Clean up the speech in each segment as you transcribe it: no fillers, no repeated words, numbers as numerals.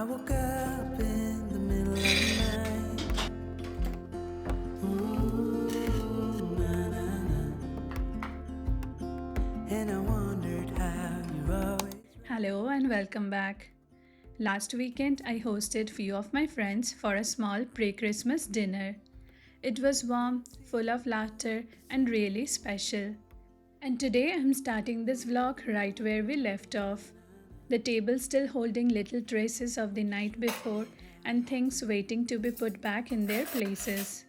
I woke up in the middle of the night. Ooh, na, na, na. And I wondered how you always. Hello and welcome back. Last weekend I hosted few of my friends for a small pre-Christmas dinner. It was warm, full of laughter and really special. And today I'm starting this vlog right where we left off. The table still holding little traces of the night before and things waiting to be put back in their places.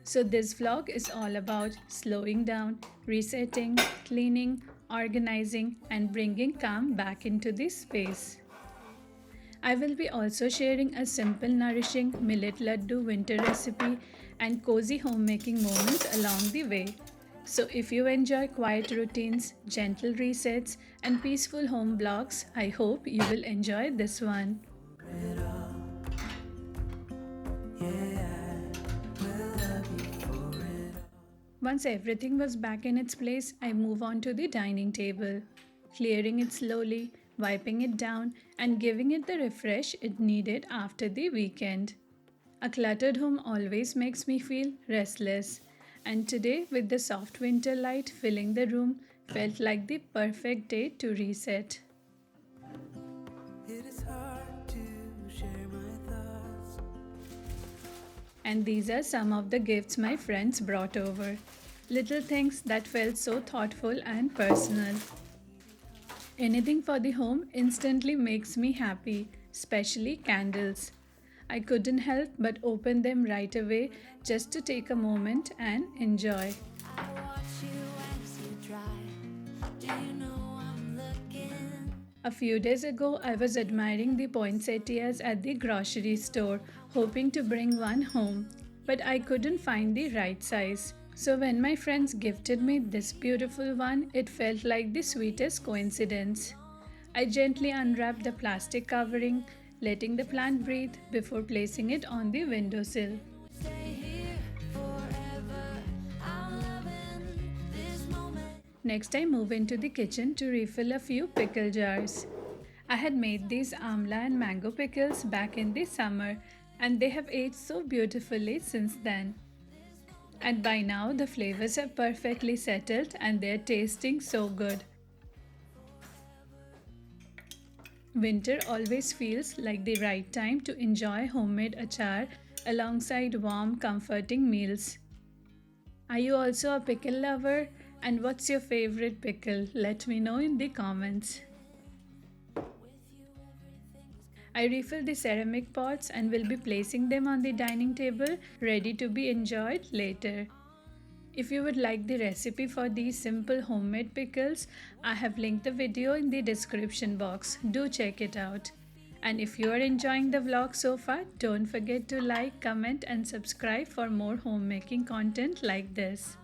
So this vlog is all about slowing down, resetting, cleaning, organizing and bringing calm back into this space. I will be also sharing a simple nourishing millet laddu winter recipe and cozy homemaking moments along the way. So if you enjoy quiet routines, gentle resets and peaceful home vlogs, I hope you will enjoy this one. Once everything was back in its place, I move on to the dining table, clearing it slowly, wiping it down, and giving it the refresh it needed after the weekend. A cluttered home always makes me feel restless, and today, with the soft winter light filling the room, felt like the perfect day to reset. It is hard to share my thoughts. And these are some of the gifts my friends brought over. Little things that felt so thoughtful and personal. Anything for the home instantly makes me happy, especially candles. I couldn't help but open them right away just to take a moment and enjoy. I watch you as you drive. Do you know I'm looking? A few days ago, I was admiring the poinsettias at the grocery store, hoping to bring one home, but I couldn't find the right size. So when my friends gifted me this beautiful one, it felt like the sweetest coincidence. I gently unwrapped the plastic covering, letting the plant breathe before placing it on the windowsill. Stay here forever. I'm loving this moment. Next, I move into the kitchen to refill a few pickle jars. I had made these amla and mango pickles back in the summer, and they have aged so beautifully since then. And by now, the flavors have perfectly settled and they're tasting so good. Winter always feels like the right time to enjoy homemade achar alongside warm, comforting meals. Are you also a pickle lover? And what's your favorite pickle? Let me know in the comments. I refill the ceramic pots and will be placing them on the dining table, ready to be enjoyed later. If you would like the recipe for these simple homemade pickles, I have linked the video in the description box. Do check it out. And if you are enjoying the vlog so far, don't forget to like, comment and subscribe for more homemaking content like this.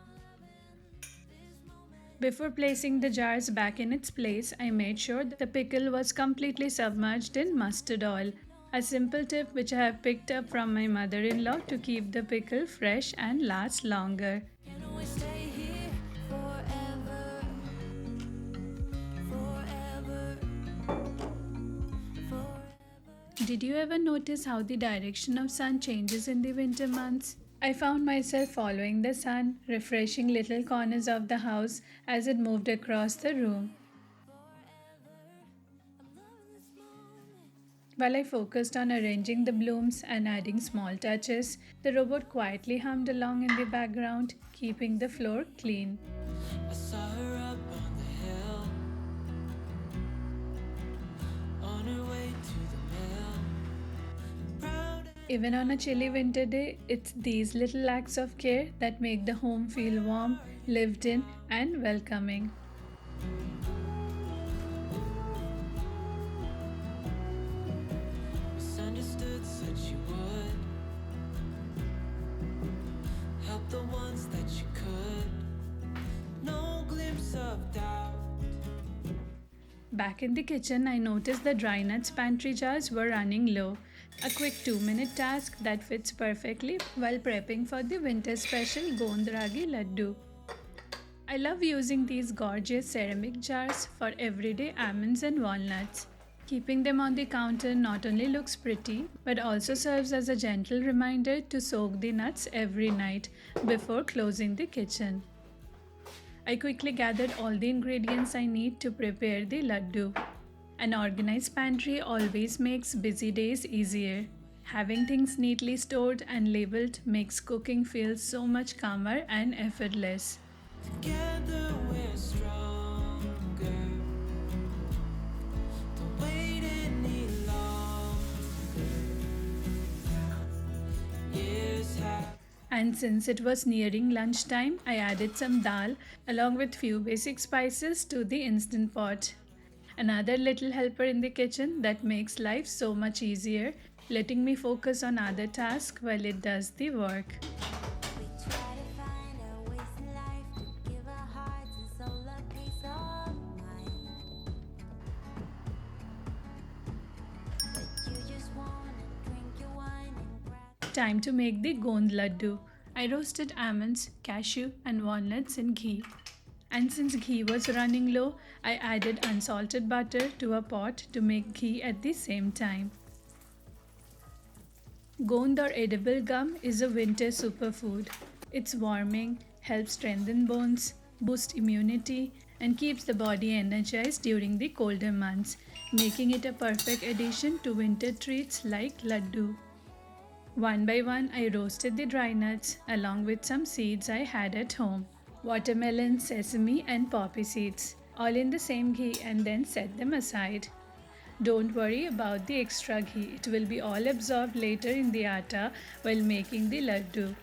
Before placing the jars back in its place, I made sure that the pickle was completely submerged in mustard oil. A simple tip which I have picked up from my mother-in-law to keep the pickle fresh and last longer. Can we stay here forever? Forever. Forever. Did you ever notice how the direction of sun changes in the winter months? I found myself following the sun, refreshing little corners of the house as it moved across the room. While I focused on arranging the blooms and adding small touches, the robot quietly hummed along in the background, keeping the floor clean. I saw her up on the hill, on her way to the mill. Proud Even on a chilly winter day, it's these little acts of care that make the home feel warm, lived in, and welcoming. misunderstood, said she would help the ones that she could. No glimpse of doubt. Back in the kitchen, I noticed the dry nuts pantry jars were running low. A quick 2-minute task that fits perfectly while prepping for the winter special Gond Ragi Ladoo. I love using these gorgeous ceramic jars for everyday almonds and walnuts. Keeping them on the counter not only looks pretty but also serves as a gentle reminder to soak the nuts every night before closing the kitchen. I quickly gathered all the ingredients I need to prepare the laddu. An organized pantry always makes busy days easier. Having things neatly stored and labeled makes cooking feel so much calmer and effortless. Together we're stronger. Don't wait any longer. Years have And since it was nearing lunchtime, I added some dal along with few basic spices to the instant pot. Another little helper in the kitchen that makes life so much easier, letting me focus on other tasks while it does the work. We try to find our ways in life to give our hearts and soul a peace of mind. But you just wanna drink your wine and grab. Time to make the Gond Ladoo. I roasted almonds, cashew, and walnuts in ghee. And since ghee was running low, I added unsalted butter to a pot to make ghee at the same time. Gond or edible gum is a winter superfood. It's warming, helps strengthen bones, boosts immunity, and keeps the body energized during the colder months, making it a perfect addition to winter treats like laddu. One by one, I roasted the dry nuts along with some seeds I had at home: watermelon, sesame, and poppy seeds, all in the same ghee, and then set them aside. Don't worry about the extra ghee, it will be all absorbed later in the atta while making the laddu.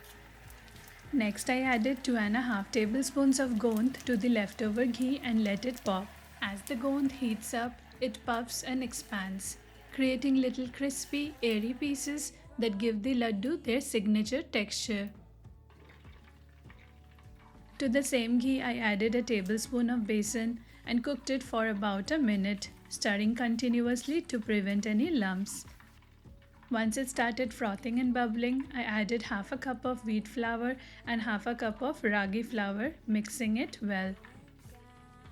Next, I added 2.5 tablespoons of gond to the leftover ghee and let it pop. As the gond heats up, it puffs and expands, creating little crispy, airy pieces that give the laddu their signature texture. To the same ghee, I added a tablespoon of besan and cooked it for about a minute, stirring continuously to prevent any lumps. Once it started frothing and bubbling, I added half a cup of wheat flour and half a cup of ragi flour, mixing it well.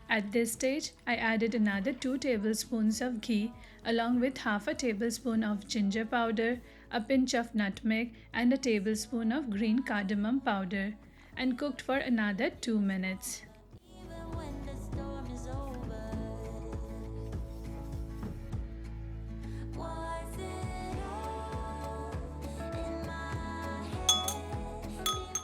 At this stage, I added another 2 tablespoons of ghee along with half a tablespoon of ginger powder, a pinch of nutmeg, and a tablespoon of green cardamom powder, and cooked for another 2 minutes. Even when the storm is over, was it all in my head?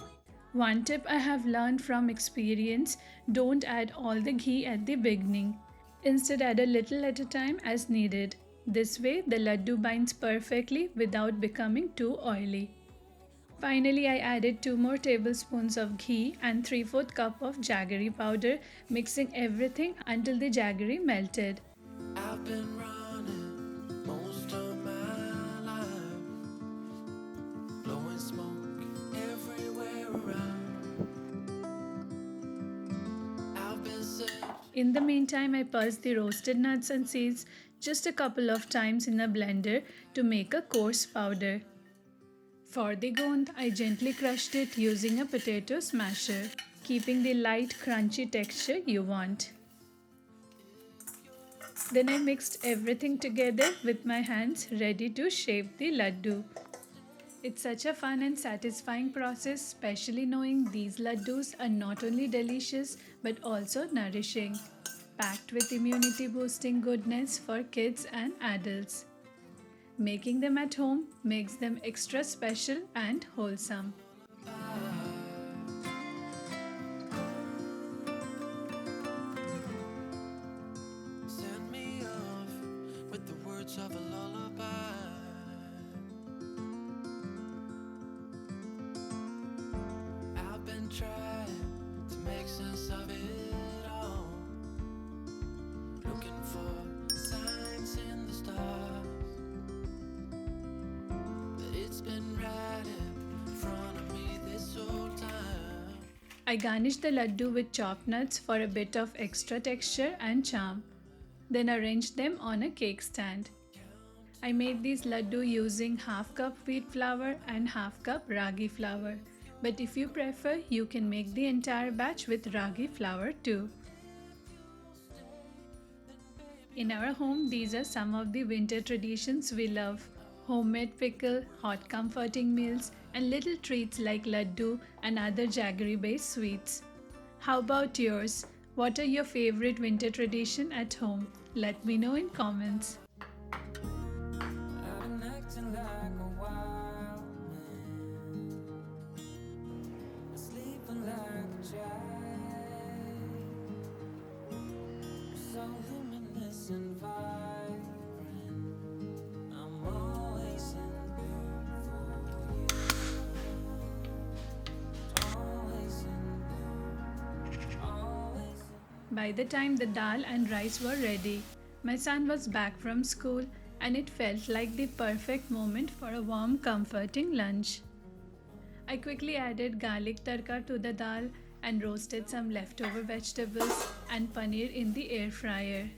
One tip I have learned from experience: don't add all the ghee at the beginning. Instead, add a little at a time as needed. This way, the laddu binds perfectly without becoming too oily. Finally, I added 2 more tablespoons of ghee and 3/4 cup of jaggery powder, mixing everything until the jaggery melted. I've been running most of my life, blowing smoke everywhere around. I've been sick. In the meantime, I pulsed the roasted nuts and seeds just a couple of times in a blender to make a coarse powder. For the gond, I gently crushed it using a potato smasher, keeping the light crunchy texture you want. Then I mixed everything together with my hands, ready to shape the laddu. It's such a fun and satisfying process, especially knowing these laddus are not only delicious but also nourishing, packed with immunity boosting goodness for kids and adults. Making them at home makes them extra special and wholesome. Send me off with the words of a lullaby. I've been trying to make sense of it all, looking for signs in the stars. But it's been right in front of me this whole time. I garnished the laddu with chopped nuts for a bit of extra texture and charm, then arranged them on a cake stand. I made these laddu using half cup wheat flour and half cup ragi flour, but if you prefer, you can make the entire batch with ragi flour too. In our home, these are some of the winter traditions we love: homemade pickle, hot comforting meals, and little treats like Laddoo and other jaggery based sweets. How about yours? What are your favorite winter tradition at home? Let me know in comments. I've been acting like a wild man, sleeping like a child, so luminous and vibrant. I'm always in bloom for you, always in bloom, always in. By the time the dal and rice were ready, my son was back from school and it felt like the perfect moment for a warm, comforting lunch. I quickly added garlic tarka to the dal and roasted some leftover vegetables and paneer in the air fryer.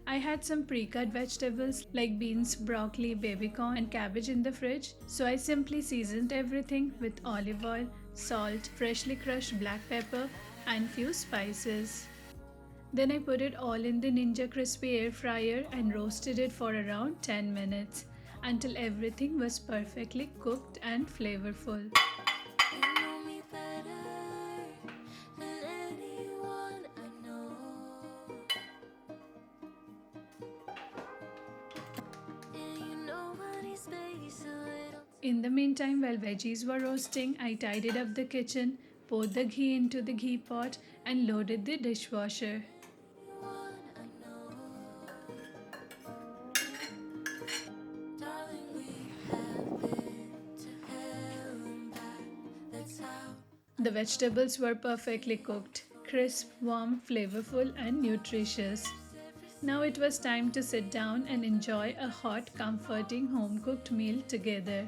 I had some pre-cut vegetables like beans, broccoli, baby corn and cabbage in the fridge, so I simply seasoned everything with olive oil, salt, freshly crushed black pepper and few spices. Then I put it all in the Ninja Crispy air fryer and roasted it for around 10 minutes until everything was perfectly cooked and flavorful. You know me better than anyone I know. And you know what is space a little. In the meantime, while veggies were roasting, I tidied up the kitchen, poured the ghee into the ghee pot, and loaded the dishwasher. Darling, we have been to hell and back. That's how. The vegetables were perfectly cooked, crisp, warm, flavorful, and nutritious. Now it was time to sit down and enjoy a hot, comforting home cooked meal together.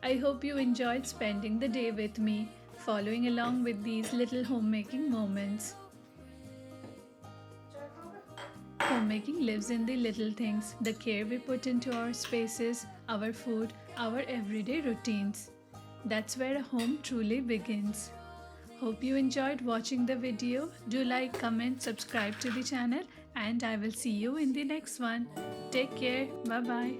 I hope you enjoyed spending the day with me, following along with these little homemaking moments. Homemaking lives in the little things, the care we put into our spaces, our food, our everyday routines. That's where a home truly begins. Hope you enjoyed watching the video. Do like, comment, subscribe to the channel, and I will see you in the next one. Take care. Bye bye.